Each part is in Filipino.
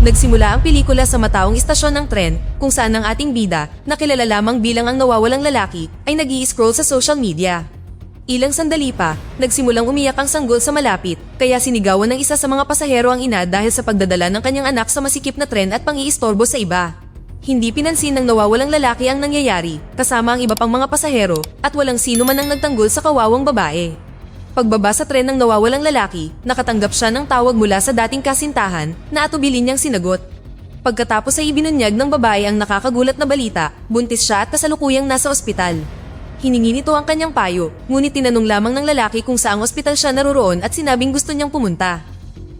Nagsimula ang pelikula sa mataong istasyon ng tren kung saan ang ating bida, na kilala lamang bilang ang nawawalang lalaki, ay nag-i-scroll sa social media. Ilang sandali pa, nagsimulang umiyak ang sanggol sa malapit, kaya sinigawan ng isa sa mga pasahero ang ina dahil sa pagdadala ng kanyang anak sa masikip na tren at pang-iistorbo sa iba. Hindi pinansin ng nawawalang lalaki ang nangyayari, kasama ang iba pang mga pasahero, at walang sino man ang nagtanggol sa kawawang babae. Pagbaba sa tren ng nawawalang lalaki, nakatanggap siya ng tawag mula sa dating kasintahan na atubilin niyang sinagot. Pagkatapos ay ibinunyag ng babae ang nakakagulat na balita, buntis siya at kasalukuyang nasa ospital. Hiningi nito ang kanyang payo, ngunit tinanong lamang ng lalaki kung saang ospital siya naroroon at sinabing gusto niyang pumunta.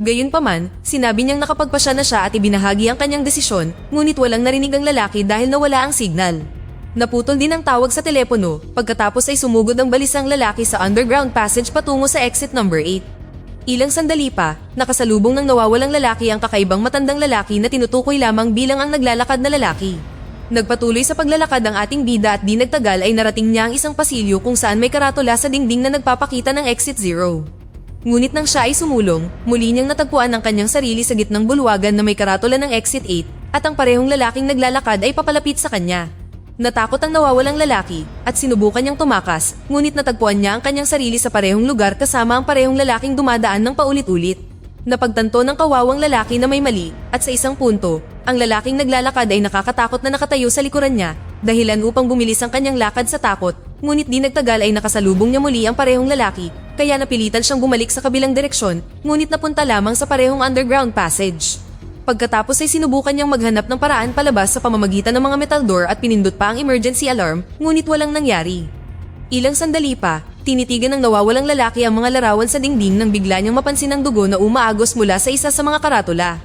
Gayunpaman, sinabi niyang nakapagpasya na siya at ibinahagi ang kanyang desisyon, ngunit walang narinig ang lalaki dahil nawala ang signal. Naputol din ang tawag sa telepono, pagkatapos ay sumugod ang balisang lalaki sa underground passage patungo sa exit number 8. Ilang sandali pa, nakasalubong ng nawawalang lalaki ang kakaibang matandang lalaki na tinutukoy lamang bilang ang naglalakad na lalaki. Nagpatuloy sa paglalakad ang ating bida at di nagtagal ay narating niya ang isang pasilyo kung saan may karatula sa dingding na nagpapakita ng exit 0. Ngunit nang siya ay sumulong, muli niyang natagpuan ang kanyang sarili sa gitnang bulwagan na may karatula ng exit 8 at ang parehong lalaking naglalakad ay papalapit sa kanya. Natakot ang nawawalang lalaki at sinubukan niyang tumakas, ngunit natagpuan niya ang kanyang sarili sa parehong lugar kasama ang parehong lalaking dumadaan ng paulit-ulit. Napagtanto ng kawawang lalaki na may mali at sa isang punto, ang lalaking naglalakad ay nakakatakot na nakatayo sa likuran niya, dahilan upang bumilis ang kanyang lakad sa takot, ngunit di nagtagal ay nakasalubong niya muli ang parehong lalaki, kaya napilitan siyang bumalik sa kabilang direksyon, ngunit napunta lamang sa parehong underground passage. Pagkatapos ay sinubukan niyang maghanap ng paraan palabas sa pamamagitan ng mga metal door at pinindot pa ang emergency alarm, ngunit walang nangyari. Ilang sandali pa, tinitigan ng nawawalang lalaki ang mga larawan sa dingding nang bigla niyang mapansin ang dugo na umaagos mula sa isa sa mga karatula.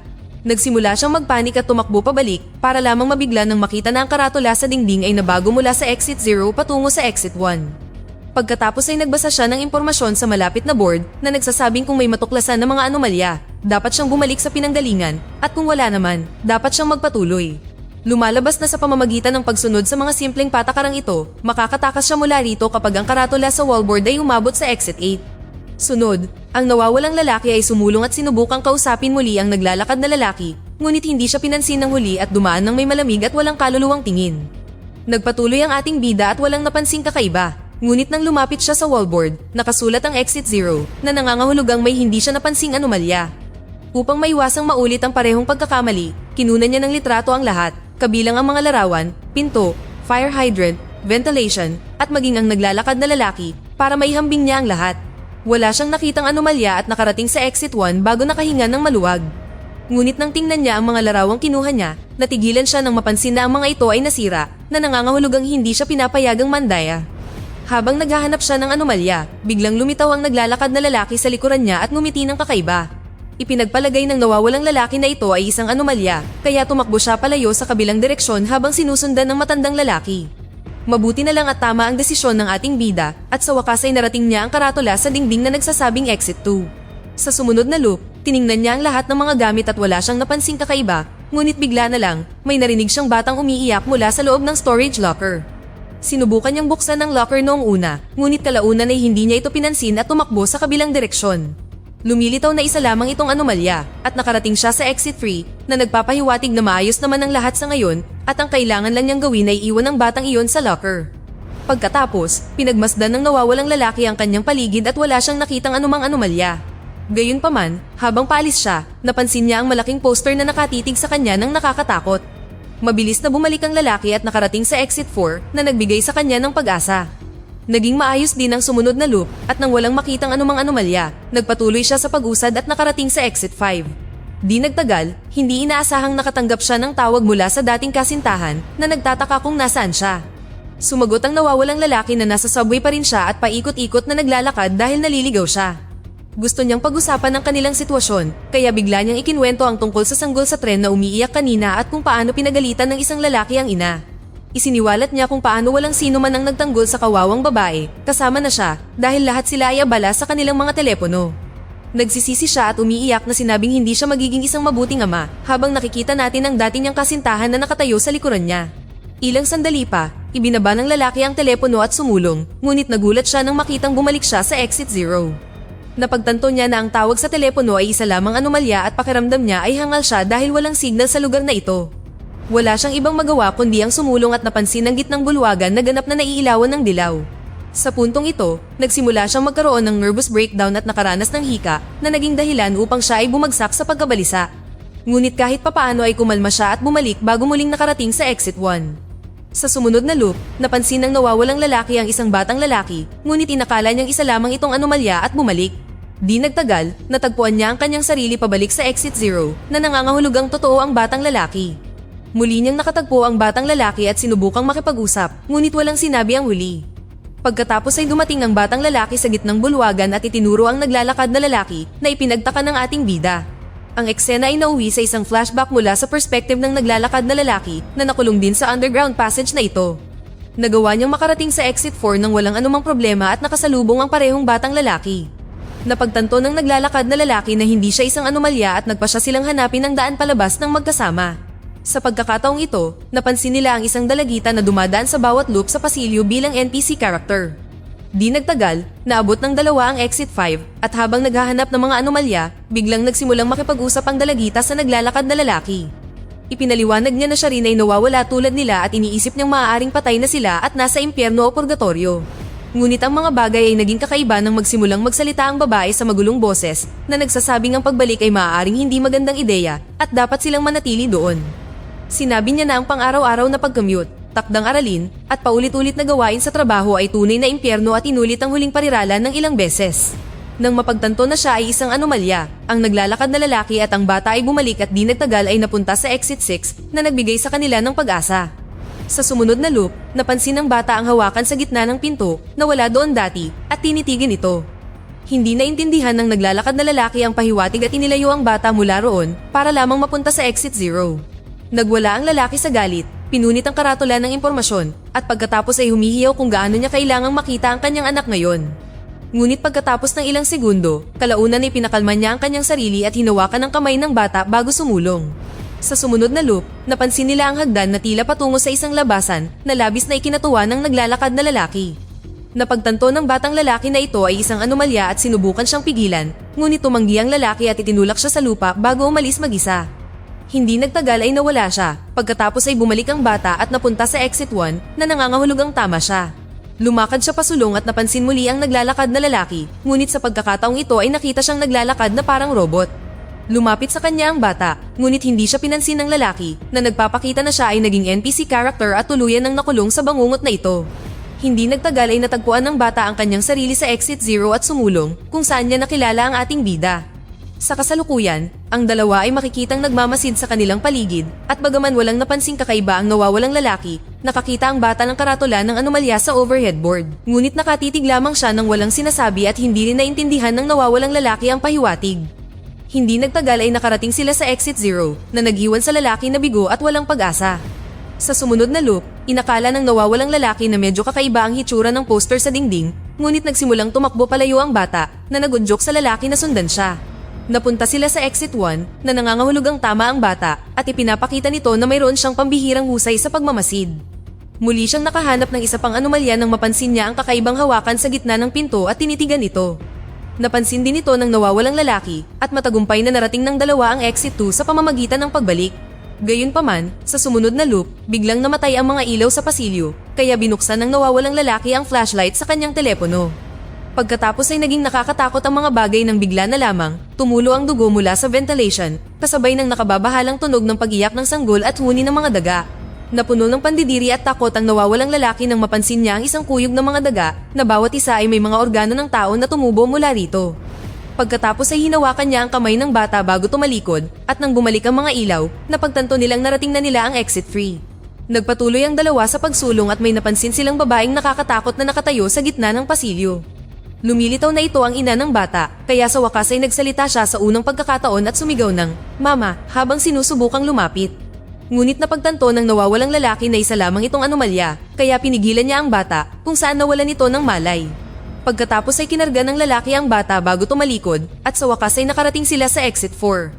Nagsimula siyang magpanik at tumakbo pabalik para lamang mabigla nang makita na ang karatula sa dingding ay nabago mula sa exit 0 patungo sa exit 1. Pagkatapos ay nagbasa siya ng impormasyon sa malapit na board na nagsasabing kung may matuklasan na mga anomalya, dapat siyang bumalik sa pinanggalingan at kung wala naman, dapat siyang magpatuloy. Lumalabas na sa pamamagitan ng pagsunod sa mga simpleng patakarang ito, makakatakas siya mula rito kapag ang karatula sa wallboard ay umabot sa exit 8. Sunod, ang nawawalang lalaki ay sumulong at sinubukang kausapin muli ang naglalakad na lalaki, ngunit hindi siya pinansin ng huli at dumaan ng may malamig at walang kaluluwang tingin. Nagpatuloy ang ating bida at walang napansing kakaiba. Ngunit nang lumapit siya sa wallboard, nakasulat ang exit 0 na nangangahulugang may hindi siya napansing anomalya. Upang maiwasang maulit ang parehong pagkakamali, kinunan niya ng litrato ang lahat, kabilang ang mga larawan, pinto, fire hydrant, ventilation, at maging ang naglalakad na lalaki para maihambing niya ang lahat. Wala siyang nakitang anomalya at nakarating sa exit 1 bago nakahinga ng maluwag. Ngunit nang tingnan niya ang mga larawang kinuha niya, natigilan siya nang mapansin na ang mga ito ay nasira, na nangangahulugang hindi siya pinapayagang mandaya. Habang naghahanap siya ng anomalya, biglang lumitaw ang naglalakad na lalaki sa likuran niya at ngumiti ng kakaiba. Ipinagpalagay ng nawawalang lalaki na ito ay isang anomalya, kaya tumakbo siya palayo sa kabilang direksyon habang sinusundan ng matandang lalaki. Mabuti na lang at tama ang desisyon ng ating bida at sa wakas ay narating niya ang karatula sa dingding na nagsasabing exit 2. Sa sumunod na loop, tiningnan niya ang lahat ng mga gamit at wala siyang napansing kakaiba, ngunit bigla na lang, may narinig siyang batang umiiyak mula sa loob ng storage locker. Sinubukan niyang buksan ang locker noong una, ngunit kalaunan ay hindi niya ito pinansin at tumakbo sa kabilang direksyon. Lumilitaw na isa lamang itong anomalya at nakarating siya sa exit 3 na nagpapahiwatig na maayos naman ang lahat sa ngayon at ang kailangan lang niyang gawin ay iwan ang batang iyon sa locker. Pagkatapos, pinagmasdan ng nawawalang lalaki ang kanyang paligid at wala siyang nakitang anumang anomalya. Gayunpaman, habang paalis siya, napansin niya ang malaking poster na nakatitig sa kanya ng nakakatakot. Mabilis na bumalik ang lalaki at nakarating sa exit 4 na nagbigay sa kanya ng pag-asa. Naging maayos din ang sumunod na loop at nang walang makitang anumang anomalya, nagpatuloy siya sa pag-usad at nakarating sa exit 5. Di nagtagal, hindi inaasahang nakatanggap siya ng tawag mula sa dating kasintahan na nagtataka kung nasaan siya. Sumagot ang nawawalang lalaki na nasa subway pa rin siya at paikot-ikot na naglalakad dahil naliligaw siya. Gusto niyang pag-usapan ang kanilang sitwasyon, kaya bigla niyang ikinwento ang tungkol sa sanggol sa tren na umiiyak kanina at kung paano pinagalitan ng isang lalaki ang ina. Isiniwalat niya kung paano walang sino man ang nagtanggol sa kawawang babae, kasama na siya, dahil lahat sila ay abala sa kanilang mga telepono. Nagsisisi siya at umiiyak na sinabing hindi siya magiging isang mabuting ama, habang nakikita natin ang dati niyang kasintahan na nakatayo sa likuran niya. Ilang sandali pa, ibinaba ng lalaki ang telepono at sumulong, ngunit nagulat siya nang makitang bumalik siya sa exit 0. Napagtanto niya na ang tawag sa telepono ay isa lamang anomalya at pakiramdam niya ay hangal siya dahil walang signal sa lugar na ito. Wala siyang ibang magawa kundi ang sumulong at napansin ang gitnang bulwagan na ganap na naiilawan ng dilaw. Sa puntong ito, nagsimula siyang magkaroon ng nervous breakdown at nakaranas ng hika na naging dahilan upang siya ay bumagsak sa pagkabalisa. Ngunit kahit papaano ay kumalma siya at bumalik bago muling nakarating sa exit 1. Sa sumunod na loop, napansin ng nawawalang lalaki ang isang batang lalaki, ngunit inakala niyang isa lamang itong anomalya at bumalik. Di nagtagal, natagpuan niya ang kanyang sarili pabalik sa exit 0 na nangangahulugang totoo ang batang lalaki. Muli niyang nakatagpo ang batang lalaki at sinubukang makipag-usap, ngunit walang sinabi ang huli. Pagkatapos ay dumating ang batang lalaki sa gitnang bulwagan at itinuro ang naglalakad na lalaki na ipinagtaka ng ating bida. Ang eksena ay nauwi sa isang flashback mula sa perspective ng naglalakad na lalaki na nakulong din sa underground passage na ito. Nagawa niyang makarating sa exit 4 nang walang anumang problema at nakasalubong ang parehong batang lalaki. Napagtanto ng naglalakad na lalaki na hindi siya isang anomalya at nagpa siya silang hanapin ang daan palabas ng magkasama. Sa pagkakataong ito, napansin nila ang isang dalagita na dumadaan sa bawat loop sa pasilyo bilang NPC character. Di nagtagal, naabot ng dalawa ang exit 5 at habang naghahanap ng mga anomalya, biglang nagsimulang makipag-usap ang dalagita sa naglalakad na lalaki. Ipinaliwanag niya na siya rin ay nawawala tulad nila at iniisip niyang maaaring patay na sila at nasa impyerno o purgatorio. Ngunit ang mga bagay ay naging kakaiba nang magsimulang magsalita ang babae sa magulong boses na nagsasabing ang pagbalik ay maaaring hindi magandang ideya at dapat silang manatili doon. Sinabi niya na ang pang-araw-araw na pag-commute, takdang aralin, at paulit-ulit na gawain sa trabaho ay tunay na impyerno at inulit ang huling parirala ng ilang beses. Nang mapagtanto na siya ay isang anomalya, ang naglalakad na lalaki at ang bata ay bumalik at di nagtagal ay napunta sa exit 6 na nagbigay sa kanila ng pag-asa. Sa sumunod na loop, napansin ng bata ang hawakan sa gitna ng pinto na wala doon dati at tinitigin ito. Hindi naintindihan ng naglalakad na lalaki ang pahiwatig at inilayo ang bata mula roon para lamang mapunta sa exit 0. Nagwala ang lalaki sa galit, pinunit ang karatula ng impormasyon, at pagkatapos ay humihiyaw kung gaano niya kailangang makita ang kanyang anak ngayon. Ngunit pagkatapos ng ilang segundo, kalaunan ay pinakalma niya ang kanyang sarili at hinawakan ang kamay ng bata bago sumulong. Sa sumunod na loop, napansin nila ang hagdan na tila patungo sa isang labasan na labis na ikinatuwa ng naglalakad na lalaki. Napagtanto ng batang lalaki na ito ay isang anomalya at sinubukan siyang pigilan, ngunit tumanggi ang lalaki at itinulak siya sa lupa bago umalis mag-isa. Hindi nagtagal ay nawala siya, pagkatapos ay bumalik ang bata at napunta sa exit 1 na nangangahulugang tama siya. Lumakad siya pasulong at napansin muli ang naglalakad na lalaki, ngunit sa pagkakataong ito ay nakita siyang naglalakad na parang robot. Lumapit sa kanya ang bata, ngunit hindi siya pinansin ng lalaki na nagpapakita na siya ay naging NPC character at tuluyan ng nakulong sa bangungot na ito. Hindi nagtagal ay natagpuan ng bata ang kanyang sarili sa exit 0 at sumulong kung saan niya nakilala ang ating bida. Sa kasalukuyan, ang dalawa ay makikitang nagmamasid sa kanilang paligid at bagaman walang napansing kakaiba ang nawawalang lalaki, nakakita ang bata ng karatula ng anomalya sa overhead board. Ngunit nakatitig lamang siya ng walang sinasabi at hindi rin naintindihan ng nawawalang lalaki ang pahiwatig. Hindi nagtagal ay nakarating sila sa exit 0 na nag-iwan sa lalaki na bigo at walang pag-asa. Sa sumunod na loop, inakala ng nawawalang lalaki na medyo kakaiba ang hitsura ng poster sa dingding, ngunit nagsimulang tumakbo palayo ang bata na nagunjok sa lalaki na sundan siya. Napunta sila sa exit 1 na nangangahulugang tama ang bata at ipinapakita nito na mayroon siyang pambihirang husay sa pagmamasid. Muli siyang nakahanap ng isa pang anomalya nang mapansin niya ang kakaibang hawakan sa gitna ng pinto at tinitigan ito. Napansin din ito ng nawawalang lalaki at matagumpay na narating ng dalawa ang exit 2 sa pamamagitan ng pagbalik. Gayunpaman, sa sumunod na loop, biglang namatay ang mga ilaw sa pasilyo, kaya binuksan ng nawawalang lalaki ang flashlight sa kanyang telepono. Pagkatapos ay naging nakakatakot ang mga bagay nang bigla na lamang, tumulo ang dugo mula sa ventilation, kasabay ng nakababahalang tunog ng pag-iyak ng sanggol at huni ng mga daga. Napuno ng pandidiri at takot ang nawawalang lalaki nang mapansin niya ang isang kuyog ng mga daga na bawat isa ay may mga organo ng tao na tumubo mula rito. Pagkatapos ay hinawakan niya ang kamay ng bata bago tumalikod at nang bumalik ang mga ilaw, napagtanto nilang narating na nila ang exit 3. Nagpatuloy ang dalawa sa pagsulong at may napansin silang babaeng nakakatakot na nakatayo sa gitna ng pasilyo. Lumilitaw na ito ang ina ng bata, kaya sa wakas ay nagsalita siya sa unang pagkakataon at sumigaw ng, "Mama," habang sinusubukang lumapit. Ngunit napagtanto ng nawawalang lalaki na isa lamang itong anomalya, kaya pinigilan niya ang bata kung saan nawalan ito ng malay. Pagkatapos ay kinarga ng lalaki ang bata bago tumalikod at sa wakas ay nakarating sila sa exit 4.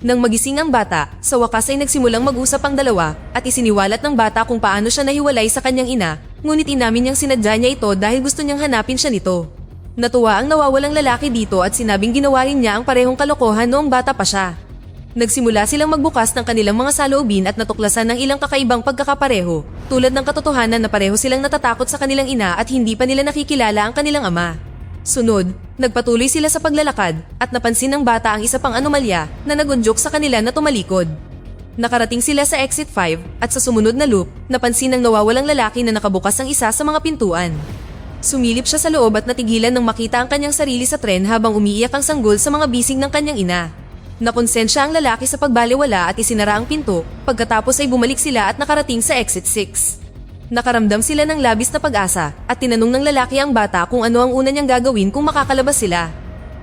Nang magising ang bata, sa wakas ay nagsimulang mag-usap ang dalawa at isiniwalat ng bata kung paano siya nahiwalay sa kanyang ina, ngunit inamin niyang sinadya niya ito dahil gusto niyang hanapin siya nito. Natuwa ang nawawalang lalaki dito at sinabing ginawa rin niya ang parehong kalokohan noong bata pa siya. Nagsimula silang magbukas ng kanilang mga saloobin at natuklasan ng ilang kakaibang pagkakapareho, tulad ng katotohanan na pareho silang natatakot sa kanilang ina at hindi pa nila nakikilala ang kanilang ama. Sunod, nagpatuloy sila sa paglalakad at napansin ng bata ang isa pang anomalya na nagunjok sa kanila na tumalikod. Nakarating sila sa exit 5 at sa sumunod na loop, napansin ng nawawalang lalaki na nakabukas ang isa sa mga pintuan. Sumilip siya sa loob at natigilan nang makita ang kanyang sarili sa tren habang umiiyak ang sanggol sa mga bisig ng kanyang ina. Nakonsensya ang lalaki sa pagbaliwala at isinara ang pinto, pagkatapos ay bumalik sila at nakarating sa exit 6. Nakaramdam sila ng labis na pag-asa at tinanong ng lalaki ang bata kung ano ang una niyang gagawin kung makakalabas sila.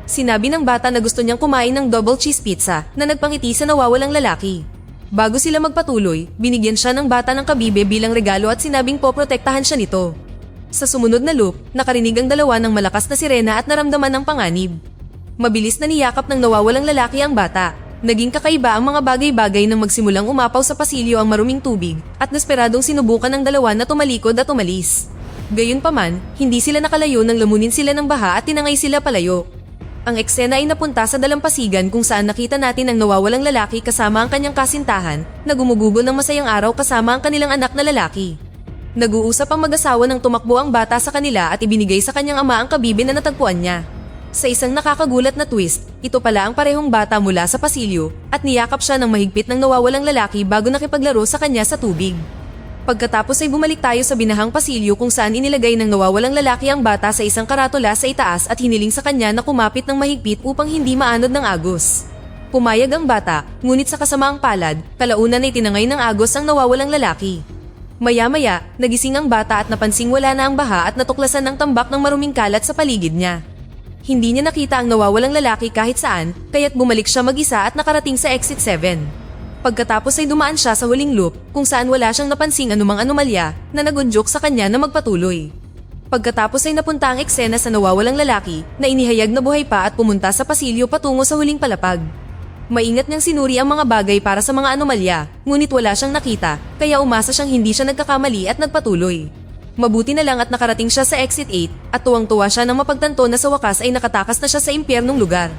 Sinabi ng bata na gusto niyang kumain ng double cheese pizza na nagpangiti sa nawawalang lalaki. Bago sila magpatuloy, binigyan siya ng bata ng kabibe bilang regalo at sinabing poprotektahan siya nito. Sa sumunod na loop, nakarinig ang dalawa ng malakas na sirena at naramdaman ng panganib. Mabilis na niyakap ng nawawalang lalaki ang bata. Naging kakaiba ang mga bagay-bagay nang magsimulang umapaw sa pasilyo ang maruming tubig at desperadong sinubukan ng dalawa na tumalikod at umalis. Gayunpaman, hindi sila nakalayo nang lamunin sila ng baha at tinangay sila palayo. Ang eksena ay napunta sa dalampasigan kung saan nakita natin ang nawawalang lalaki kasama ang kanyang kasintahan na gumugugo ng masayang araw kasama ang kanilang anak na lalaki. Nag-uusap ang mag-asawa nang tumakbo ang bata sa kanila at ibinigay sa kanyang ama ang kabibe na natagpuan niya. Sa isang nakakagulat na twist, ito pala ang parehong bata mula sa pasilyo at niyakap siya ng mahigpit ng nawawalang lalaki bago nakipaglaro sa kanya sa tubig. Pagkatapos ay bumalik tayo sa binahang pasilyo kung saan inilagay ng nawawalang lalaki ang bata sa isang karatula sa itaas at hiniling sa kanya na kumapit ng mahigpit upang hindi maanod ng agos. Pumayag ang bata, ngunit sa kasamaang palad, kalaunan ay tinangay ng agos ang nawawalang lalaki. Maya-maya, nagising ang bata at napansing wala na ang baha at natuklasan ng tambak ng maruming kalat sa paligid niya. Hindi niya nakita ang nawawalang lalaki kahit saan, kaya't bumalik siya mag-isa at nakarating sa exit 7. Pagkatapos ay dumaan siya sa huling loop kung saan wala siyang napansing anumang anomalya na nagunjok sa kanya na magpatuloy. Pagkatapos ay napunta ang eksena sa nawawalang lalaki na inihayag na buhay pa at pumunta sa pasilyo patungo sa huling palapag. Maingat niyang sinuri ang mga bagay para sa mga anomalya, ngunit wala siyang nakita, kaya umasa siyang hindi siya nagkakamali at nagpatuloy. Mabuti na lang at nakarating siya sa exit 8 at tuwang-tuwa siya nang mapagtanto na sa wakas ay nakatakas na siya sa impyernong lugar.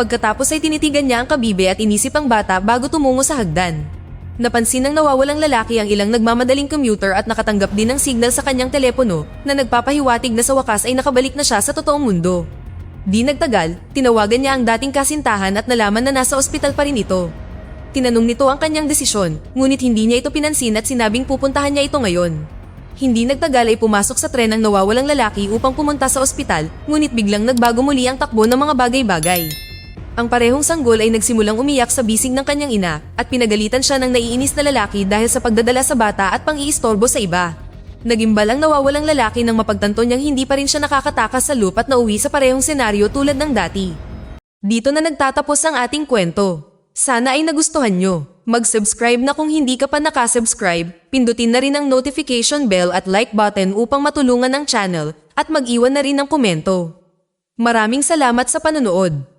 Pagkatapos ay tinitigan niya ang kabibe at inisip ang bata bago tumungo sa hagdan. Napansin ng nawawalang lalaki ang ilang nagmamadaling commuter at nakatanggap din ng signal sa kanyang telepono na nagpapahiwatig na sa wakas ay nakabalik na siya sa totoong mundo. Di nagtagal, tinawagan niya ang dating kasintahan at nalaman na nasa ospital pa rin ito. Tinanong nito ang kanyang desisyon, ngunit hindi niya ito pinansin at sinabing pupuntahan niya ito ngayon. Hindi nagtagal ay pumasok sa tren ang nawawalang lalaki upang pumunta sa ospital, ngunit biglang nagbago muli ang takbo ng mga bagay-bagay. Ang parehong sanggol ay nagsimulang umiyak sa bisig ng kanyang ina at pinagalitan siya ng naiinis na lalaki dahil sa pagdadala sa bata at pang-iistorbo sa iba. Nagimbal ang nawawalang lalaki nang mapagtanto niyang hindi pa rin siya nakakatakas sa loop at nauwi sa parehong senaryo tulad ng dati. Dito na nagtatapos ang ating kwento. Sana ay nagustuhan nyo. Mag-subscribe na kung hindi ka pa nakasubscribe, pindutin na rin ang notification bell at like button upang matulungan ang channel at mag-iwan na rin ng komento. Maraming salamat sa panonood.